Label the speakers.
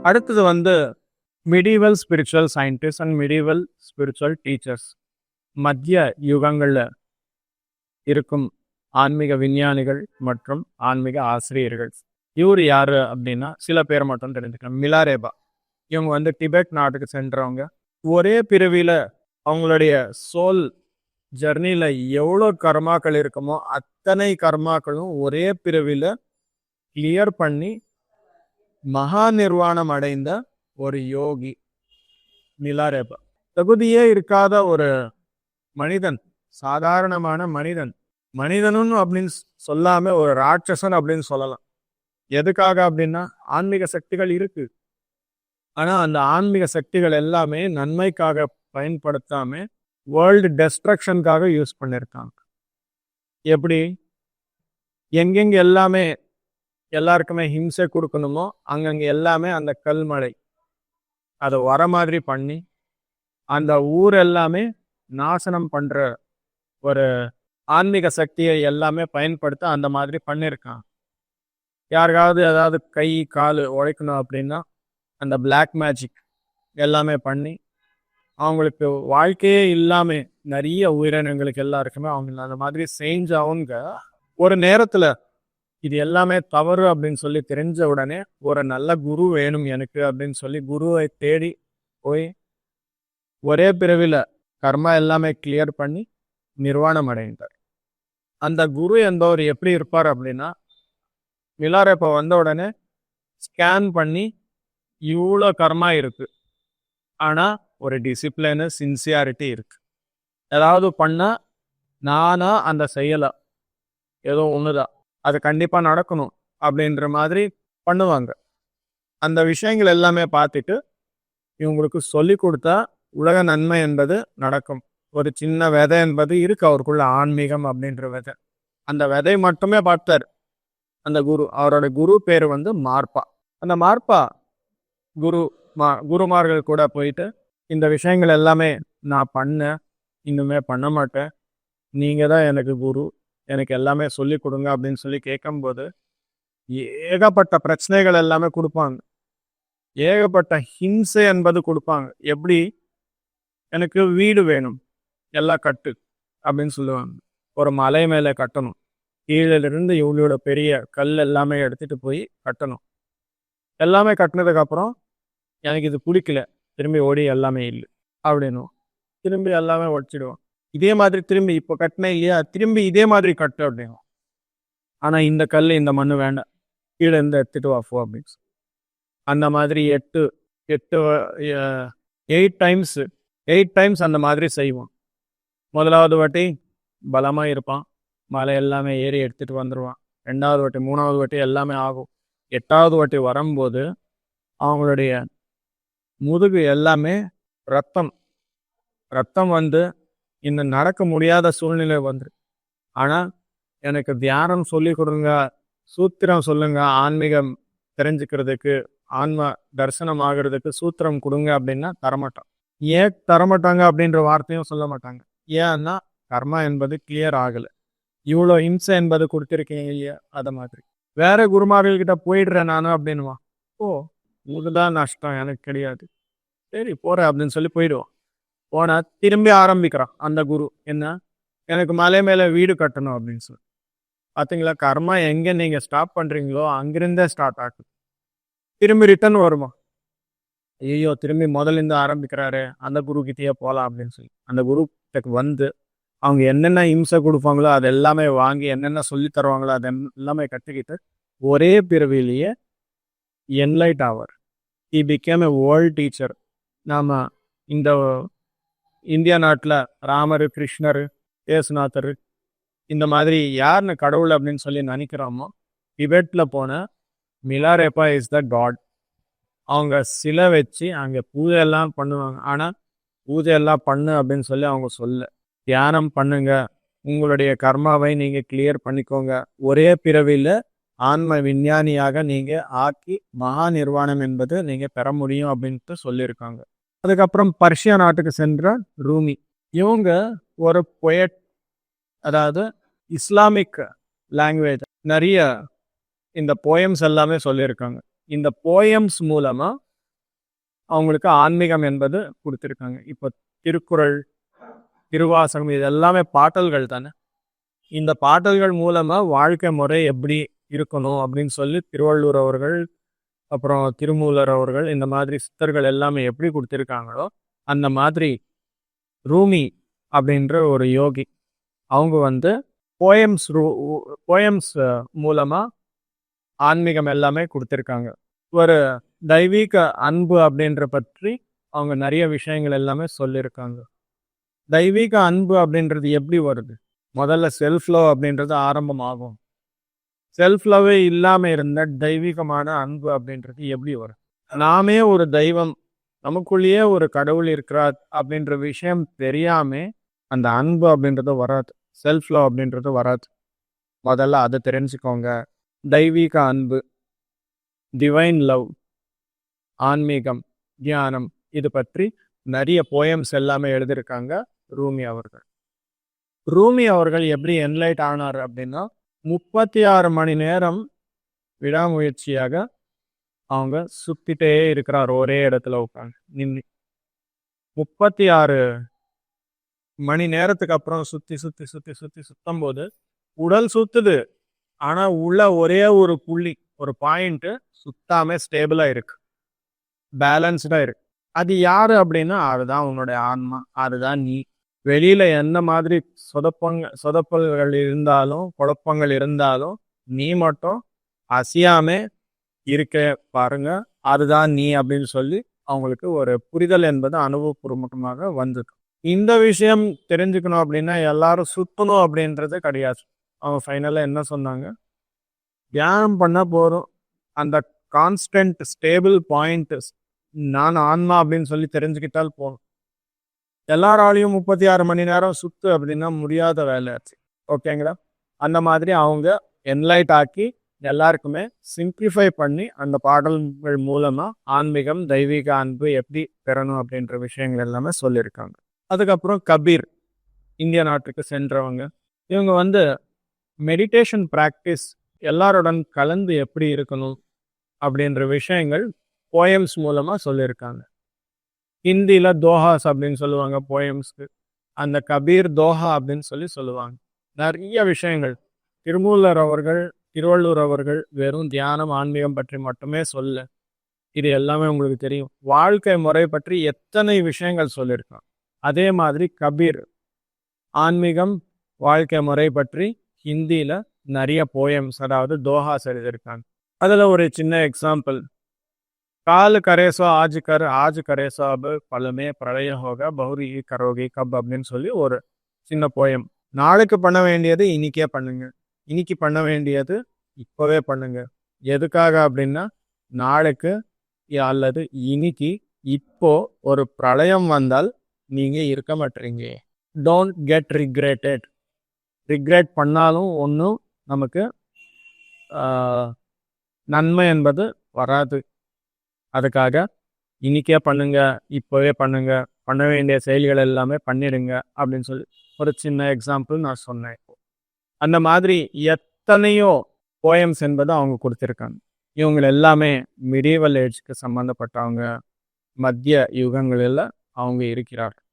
Speaker 1: அடுத்தது வந்து medieval spiritual scientist and medieval spiritual teachers. மத்திய யுகங்கள்ல இருக்கும் ஆன்மீக விஞ்ஞானிகள் மற்றும் ஆன்மீக ஆசிரியர்கள். இவர் யாரு அப்படின்னா சில பேர் மட்டும் தெரிஞ்சுக்கலாம். மிலாரேபா, இவங்க வந்து டிபெட் நாட்டுக்கு சென்றவங்க. ஒரே பிறவியில அவங்களுடைய சோல் ஜர்னில எவ்வளோ கர்மாக்கள் இருக்குமோ அத்தனை கர்மாக்களும் ஒரே பிறவியில கிளியர் பண்ணி மகா நிர்வாணம் அடைந்த ஒரு யோகி மிலாரேபா. தகுதியே இருக்காத ஒரு மனிதன், சாதாரணமான மனிதன், மனிதனும் அப்படின்னு சொல்லாம ஒரு ராட்சசன் அப்படின்னு சொல்லலாம். எதுக்காக அப்படின்னா ஆன்மீக சக்திகள் இருக்கு. ஆனா அந்த ஆன்மீக சக்திகள் எல்லாமே நன்மைக்காக பயன்படுத்தாம வேர்ல்டு டெஸ்ட்ரக்ஷனுக்காக யூஸ் பண்ணிருக்காங்க. எப்படி எங்கெங்க எல்லாமே எல்லாருக்குமே ஹிம்சை கொடுக்கணுமோ அங்கங்க எல்லாமே அந்த கல்மழை அதை வர மாதிரி பண்ணி அந்த ஊர் எல்லாமே நாசனம் பண்ற ஒரு ஆன்மீக சக்தியை எல்லாமே பயன்படுத்த அந்த மாதிரி பண்ணியிருக்கான். யாருக்காவது ஏதாவது கை கால் உழைக்கணும் அப்படின்னா அந்த பிளாக் மேஜிக் எல்லாமே பண்ணி அவங்களுக்கு வாழ்க்கையே இல்லாம நிறைய உயிரினங்களுக்கு எல்லாருக்குமே அவங்க அந்த மாதிரி செஞ்சவங்க ஒரு நேரத்துல இது எல்லாமே தவறு அப்படின்னு சொல்லி தெரிஞ்ச உடனே ஒரு நல்ல குரு வேணும் எனக்கு அப்படின்னு சொல்லி குருவை தேடி போய் ஒரே பிறவில கர்மா எல்லாமே கிளியர் பண்ணி நிர்வாணம் அடைந்தார். அந்த குரு என்பவர் எப்படி இருப்பார் அப்படின்னா மிலாரேபா வந்த உடனே ஸ்கேன் பண்ணி இவ்வளோ கர்மா இருக்கு, ஆனா ஒரு டிசிப்ளினு சின்சியாரிட்டி இருக்கு. ஏதாவது பண்ணா நானா அந்த செயலை ஏதோ ஒண்ணுதான் அது கண்டிப்பா நடக்கணும் அப்படின்ற மாதிரி பண்ணுவாங்க. அந்த விஷயங்கள் எல்லாமே பார்த்துட்டு இவங்களுக்கு சொல்லி கொடுத்தா உலக நன்மை என்பது நடக்கும். ஒரு சின்ன விதை என்பது இருக்கு அவருக்குள்ள, ஆன்மீகம் அப்படின்ற விதை. அந்த விதை மட்டுமே பார்த்தார் அந்த குரு. அவரோட குரு பேர் வந்து மார்பா. அந்த மார்பா குருமார்கள் கூட போயிட்டு இந்த விஷயங்கள் எல்லாமே நான் பண்ணேன், இன்னுமே பண்ண மாட்டேன், நீங்க தான் எனக்கு குரு, எனக்கு எல்லாமே சொல்லி கொடுங்க அப்படின்னு சொல்லி கேட்கும்போது ஏகப்பட்ட பிரச்சனைகள் எல்லாமே கொடுப்பாங்க. ஏகப்பட்ட ஹிம்சை என்பது கொடுப்பாங்க. எப்படி எனக்கு வீடு வேணும் எல்லாம் கட்டு அப்படின்னு சொல்லுவாங்க. ஒரு மலை மேலே கட்டணும், கீழிலிருந்து இவளோட பெரிய கல் எல்லாமே எடுத்துட்டு போய் கட்டணும். எல்லாமே கட்டினதுக்கு அப்புறம் எனக்கு இது பிடிக்கல, திரும்பி ஓடி எல்லாமே இல்லை அப்படின்னும் திரும்பி எல்லாமே உடச்சிடுவோம். இதே மாதிரி திரும்பி இப்போ கட்டினேன் இல்லையா, திரும்பி இதே மாதிரி கட்டு அப்படின்னும். ஆனா இந்த கல் இந்த மண்ணு வேண்டாம், கீழே இருந்து எடுத்துட்டு வாஃபோ அப்படின்னு. அந்த மாதிரி 8 டைம்ஸ் அந்த மாதிரி செய்வோம். முதலாவது வாட்டி பலமா இருப்பான், மலை எல்லாமே ஏறி எடுத்துட்டு வந்துடுவான். 2வது வாட்டி 3வது வாட்டி எல்லாமே ஆகும். 8வது வாட்டி வரும்போது அவங்களுடைய முதுகு எல்லாமே ரத்தம் வந்து இன்னும் நடக்க முடியாத சூழ்நிலை வந்துரு. ஆனா எனக்கு தியானம் சொல்லி கொடுங்க, சூத்திரம் சொல்லுங்க, ஆன்மீகம் தெரிஞ்சுக்கிறதுக்கு, ஆன்ம தரிசனம் ஆகிறதுக்கு சூத்திரம் கொடுங்க அப்படின்னா தரமாட்டான். ஏன் தரமாட்டாங்க அப்படின்ற வார்த்தையும் சொல்ல மாட்டாங்க. ஏன்னா கர்மா என்பது கிளியர் ஆகல. இவ்வளோ இம்சை என்பது கொடுத்துருக்கீங்க இல்லையா, அதை மாதிரி. வேற குருமார்கள் கிட்ட போயிடுறேன் நானும் அப்படின்வான். ஓ உங்களுக்குதான் நஷ்டம், எனக்கு கிடையாது, சரி போறேன் அப்படின்னு சொல்லி போயிடுவான். போனா திரும்பி ஆரம்பிக்கிறான் அந்த குரு. என்ன, எனக்கு மலை மேல வீடு கட்டணும் அப்படின்னு சொல்லி. பார்த்தீங்களா, கர்மா எங்க நீங்க ஸ்டாப் பண்றீங்களோ அங்கிருந்தே ஸ்டார்ட் ஆகுது. திரும்பி ரிட்டர்ன் வருமா, ஐயோ திரும்பி முதல்ல ஆரம்பிக்கிறாரு, அந்த குரு கிட்டேயே போகலாம் அப்படின்னு சொல்லி அந்த குரு கிட்ட வந்து அவங்க என்னென்ன இம்சை கொடுப்பாங்களோ அது எல்லாமே வாங்கி, என்னென்ன சொல்லி தருவாங்களோ அது எல்லாமே கற்றுக்கிட்டு ஒரே பிறவிலேயே என்லைட் ஆவார். He became a world teacher. நாம இந்த இந்தியா நாட்டில் ராமர், கிருஷ்ணர், ஏசுநாதர் இந்த மாதிரி யாருன்னு கடவுள் அப்படின்னு சொல்லி நினைக்கிறோமோ, டிபெட்ல போன மிலாரேபா இஸ் த காட். அவங்க சிலை வச்சு அங்கே பூஜை எல்லாம் பண்ணுவாங்க. ஆனால் பூஜை எல்லாம் பண்ணு அப்படின்னு சொல்லி அவங்க சொல்ல, தியானம் பண்ணுங்க, உங்களுடைய கர்மாவை நீங்க கிளியர் பண்ணிக்கோங்க, ஒரே பிறவியில் ஆன்ம விஞ்ஞானியாக நீங்க ஆக்கி மகா நிர்வாணம் என்பது நீங்க பெற முடியும் அப்படின்ட்டு சொல்லியிருக்காங்க. அதுக்கப்புறம் பர்ஷியா நாட்டுக்கு சென்ற ரூமி, இவங்க ஒரு பொயட், அதாவது இஸ்லாமிக் லாங்குவேஜ் நிறைய இந்த போயம்ஸ் எல்லாமே சொல்லியிருக்காங்க. இந்த போயம்ஸ் மூலமா அவங்களுக்கு ஆன்மீகம் என்பது கொடுத்துருக்காங்க. இப்போ திருக்குறள், திருவாசகம் இது எல்லாமே பாடல்கள் தானே. இந்த பாடல்கள் மூலமா வாழ்க்கை முறை எப்படி இருக்கணும் அப்படின்னு சொல்லி திருவள்ளுவர் அவர்கள், அப்புறம் திருமூலர் அவர்கள், இந்த மாதிரி சித்தர்கள் எல்லாமே எப்படி கொடுத்துருக்காங்களோ அந்த மாதிரி ரூமி அப்படின்ற ஒரு யோகி அவங்க வந்து போயம்ஸ் மூலமா ஆன்மீகம் எல்லாமே கொடுத்துருக்காங்க. ஒரு தெய்வீக அன்பு அப்படின்ற பற்றி அவங்க நிறைய விஷயங்கள் எல்லாமே சொல்லியிருக்காங்க. தெய்வீக அன்பு அப்படின்றது எப்படி வருது? முதல்ல செல்ஃப் லவ் அப்படின்றது ஆரம்பமாகும். செல்ஃப் லவ்வே இல்லாம இருந்த தெய்வீகமான அன்பு அப்படின்றது எப்படி வரும்? நாமே ஒரு தெய்வம், நமக்குள்ளேயே ஒரு கடவுள் இருக்கிறார் அப்படின்ற விஷயம் தெரியாம அந்த அன்பு அப்படின்றது வராது. செல்ஃப் லவ் அப்படின்றது வராது. முதல்ல அதை தெரிஞ்சுக்கோங்க. தெய்வீக அன்பு, டிவைன் லவ், ஆன்மீகம், தியானம் இது பற்றி நிறைய போயம்ஸ் எல்லாமே எழுதியிருக்காங்க ரூமி அவர்கள். ரூமி அவர்கள் எப்படி என்லைட் ஆனார் அப்படின்னா 36 மணி நேரம் விடாமுயற்சியாக அவங்க சுத்திட்டே இருக்கிறார் ஒரே இடத்துல உட்காந்து நின்று. 36 மணி நேரத்துக்கு அப்புறம் சுத்தி சுத்தி சுத்தி சுத்தி சுத்தும் போது உடல் சுத்துது, ஆனா உள்ள ஒரே ஒரு புள்ளி, ஒரு பாயிண்ட் சுத்தாம ஸ்டேபிளா இருக்கு, பேலன்ஸ்டா இருக்கு. அது யாரு அப்படின்னா அதுதான் உன்னுடைய ஆன்மா, அதுதான் நீ. வெளியில என்ன மாதிரி சொதப்பல்கள் இருந்தாலும் குழப்பங்கள் இருந்தாலும் நீ மட்டும் அசையாம இருக்க பாருங்க, அதுதான் நீ அப்படின்னு சொல்லி அவங்களுக்கு ஒரு புரிதல் என்பது அனுபவபூர்வமாக வந்தது. இந்த விஷயம் தெரிஞ்சுக்கணும் அப்படின்னா எல்லாரும் சுத்தணும் அப்படின்றது கிடையாது. அவங்க ஃபைனலா என்ன சொன்னாங்க? தியானம் பண்ண போறோம், அந்த கான்ஸ்டன்ட் ஸ்டேபிள் பாயிண்ட் நான் ஆன்மா அப்படின்னு சொல்லி தெரிஞ்சுக்கிட்டால் போதும். எல்லாராலையும் 36 மணி நேரம் சுத்து அப்படின்னா முடியாத வேலை ஆச்சு. ஓகேங்களா? அந்த மாதிரி அவங்க என்லைட் ஆக்கி எல்லாருக்குமே சிம்பிளிஃபை பண்ணி அந்த பாடல்கள் மூலமா ஆன்மீகம், தெய்வீக அன்பு எப்படி பெறணும் அப்படின்ற விஷயங்கள் எல்லாமே சொல்லியிருக்காங்க. அதுக்கப்புறம் கபீர், இந்திய நாட்டுக்கு சென்றவங்க. இவங்க வந்து மெடிடேஷன் ப்ராக்டிஸ் எல்லாருடன் கலந்து எப்படி இருக்கணும் அப்படின்ற விஷயங்கள் போயம்ஸ் மூலமா சொல்லியிருக்காங்க. ஹிந்தியில தோஹாஸ் அப்படின்னு சொல்லுவாங்க போயம்ஸ்க்கு. அந்த கபீர் தோஹா அப்படின்னு சொல்லி சொல்லுவாங்க. நிறைய விஷயங்கள் திருமூலர் அவர்கள், திருவள்ளுவர் அவர்கள் வெறும் தியானம், ஆன்மீகம் பற்றி மட்டுமே சொல்ல, இது எல்லாமே உங்களுக்கு தெரியும். வாழ்க்கை முறை பற்றி எத்தனை விஷயங்கள் சொல்லியிருக்காங்க. அதே மாதிரி கபீர் ஆன்மீகம், வாழ்க்கை முறை பற்றி ஹிந்தியில நிறைய போயம்ஸ், அதாவது தோஹாஸ் எழுதியிருக்காங்க. அதுல ஒரு சின்ன எக்ஸாம்பிள், கால் கரேசோ ஆஜ் கரேசோ அப் பலமே பிரளய ஹோக பௌரி கரோகி கப் அப்படின்னு சொல்லி ஒரு சின்ன போயம். நாளைக்கு பண்ண வேண்டியது இன்னைக்கே பண்ணுங்க, இன்னைக்கு பண்ண வேண்டியது இப்போவே பண்ணுங்க. எதுக்காக அப்படின்னா நாளைக்கு அல்லது இன்னைக்கு இப்போ ஒரு பிரளயம் வந்தால் நீங்க இருக்க மாட்டீங்க. Don't get regretted. ரிக்ரெட் பண்ணாலும் ஒன்றும் நமக்கு நன்மை என்பது வராது. அதுக்காக இன்னைக்கே பண்ணுங்க, இப்போவே பண்ணுங்க, பண்ண வேண்டிய செயல்கள் எல்லாமே பண்ணிடுங்க அப்படின்னு சொல்லி ஒரு சின்ன எக்ஸாம்பிள் நான் சொன்னேன். அந்த மாதிரி எத்தனையோ போயம்ஸ் என்பது அவங்க கொடுத்துருக்காங்க. இவங்க எல்லாமே மிடிவல் ஏஜ்க்கு சம்மந்தப்பட்டவங்க, மத்திய யுகங்களில் அவங்க இருக்கிறார்கள்.